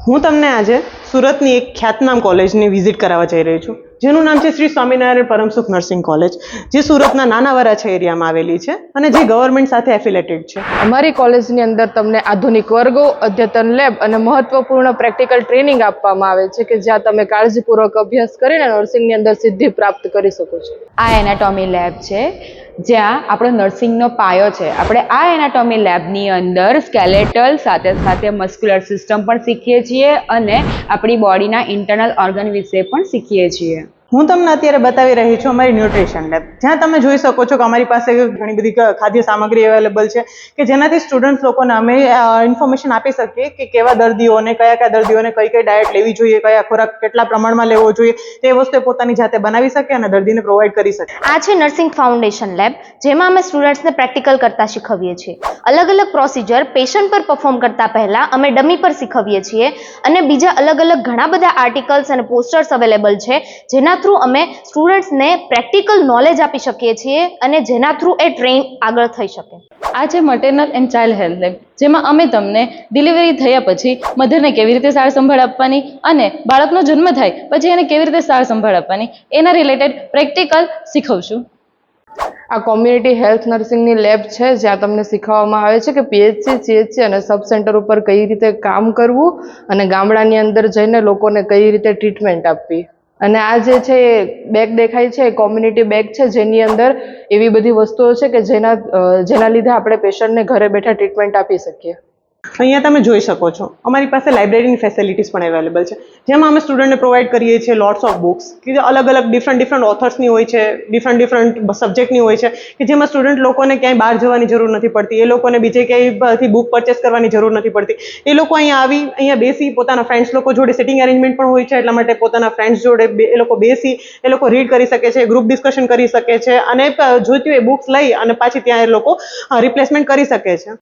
હું તમને આજે સુરતની એક ખ્યાતનામ કોલેજની વિઝિટ કરાવવા જઈ રહી છું, જેનું નામ છે શ્રી સ્વામિનારાયણ પરમસુખ નર્સિંગ કોલેજ, જે સુરતના નાના વરાછા એરિયામાં આવેલી છે અને જે ગવર્મેન્ટ સાથે એફિલેટેડ છે. અમારી કોલેજની અંદર તમને આધુનિક વર્ગો, અદ્યતન લેબ અને મહત્વપૂર્ણ પ્રેક્ટિકલ ટ્રેનિંગ આપવામાં આવે છે કે જ્યાં તમે કાળજીપૂર્વક અભ્યાસ કરીને નર્સિંગની અંદર સિદ્ધિ પ્રાપ્ત કરી શકો છો. આ એનાટોમી લેબ છે જ્યાં આપણો નર્સિંગનો પાયો છે. આપણે આ એનાટોમી લેબની અંદર સ્કેલેટલ સાથે સાથે મસ્ક્યુલર સિસ્ટમ પણ શીખીએ છીએ અને આપણી બોડીના ઇન્ટરનલ ઓર્ગન વિશે પણ શીખીએ છીએ. હું તમને અત્યારે બતાવી રહી છું અમારી ન્યુટ્રિશન લેબ, જ્યાં તમે જોઈ શકો છો કે અમારી પાસે ઘણી બધી ખાદ્ય સામગ્રી અવેલેબલ છે કે જેનાથી સ્ટુડન્ટ લોકોને અમે ઇન્ફોર્મેશન આપી શકીએ કે કેવા દર્દીઓને કયા દર્દીઓને કઈ ડાયટ લેવી જોઈએ, કયા ખોરાક કેટલા પ્રમાણમાં લેવો જોઈએ, તે વસ્તુ પોતાની જાતે બનાવી શકે અને દર્દીને પ્રોવાઈડ કરી શકે. આ છે નર્સિંગ ફાઉન્ડેશન લેબ, જેમાં અમે સ્ટુડન્ટ્સને પ્રેક્ટિકલ કરતા શીખવીએ છીએ. અલગ અલગ પ્રોસિજર પેશન્ટ પર પરફોર્મ કરતા પહેલા અમે ડમી પર શીખવીએ છીએ અને બીજા અલગ અલગ ઘણા બધા આર્ટિકલ્સ અને પોસ્ટર્સ અવેલેબલ છે, જેના થ્રુ અમે સ્ટુડન્ટ્સને પ્રેક્ટિકલ નોલેજ આપી શકીએ છીએ અને જેના થ્રુ એ ટ્રેન આગળ થઈ શકે. આ છે મટર્નલ એન્ડ ચાઇલ્ડ હેલ્થ લેબ, જેમાં અમે તમને ડિલિવરી થયા પછી મધરને કેવી રીતે સાર સંભાળ આપવાની અને બાળકનો જન્મ થાય પછી એને કેવી રીતે સાર સંભાળ આપવાની એના રિલેટેડ પ્રેક્ટિકલ શીખવશું. આ કોમ્યુનિટી હેલ્થ નર્સિંગની લેબ છે, જ્યાં તમને શીખવવામાં આવે છે કે પીએચસી, સીએચસી અને સબ સેન્ટર ઉપર કઈ રીતે કામ કરવું અને ગામડાની અંદર જઈને લોકોને કઈ રીતે ટ્રીટમેન્ટ આપવી. અને આ જે છે એ બેગ દેખાય છે એ કોમ્યુનિટી બેગ છે, જેની અંદર એવી બધી વસ્તુઓ છે કે જેના લીધે આપણે પેશન્ટને ઘરે બેઠા ટ્રીટમેન્ટ આપી શકીએ. અહીંયા તમે જોઈ શકો છો અમારી પાસે લાઇબ્રેરીની ફેસિલિટીઝ પણ અવેલેબલ છે, જેમાં અમે સ્ટુડન્ટને પ્રોવાઈડ કરીએ છીએ લોટ્સ ઓફ બુક્સ કે જે અલગ અલગ ડિફરન્ટ ઓથર્સની હોય છે, ડિફરન્ટ સબ્જેક્ટની હોય છે કે જેમાં સ્ટુડન્ટ લોકોને ક્યાંય બહાર જવાની જરૂર નથી પડતી, એ લોકોને બીજે ક્યાંયથી બુક પરચેસ કરવાની જરૂર નથી પડતી. એ લોકો અહીંયા બેસી પોતાના ફ્રેન્ડ્સ લોકો જોડે સિટિંગ અરેન્જમેન્ટ પણ હોય છે, એટલા માટે પોતાના ફ્રેન્ડ્સ જોડે એ લોકો બેસી એ લોકો રીડ કરી શકે છે, ગ્રુપ ડિસ્કશન કરી શકે છે અને જોઈતી હોય બુક્સ લઈ અને પાછી ત્યાં એ લોકો રિપ્લેસમેન્ટ કરી શકે છે.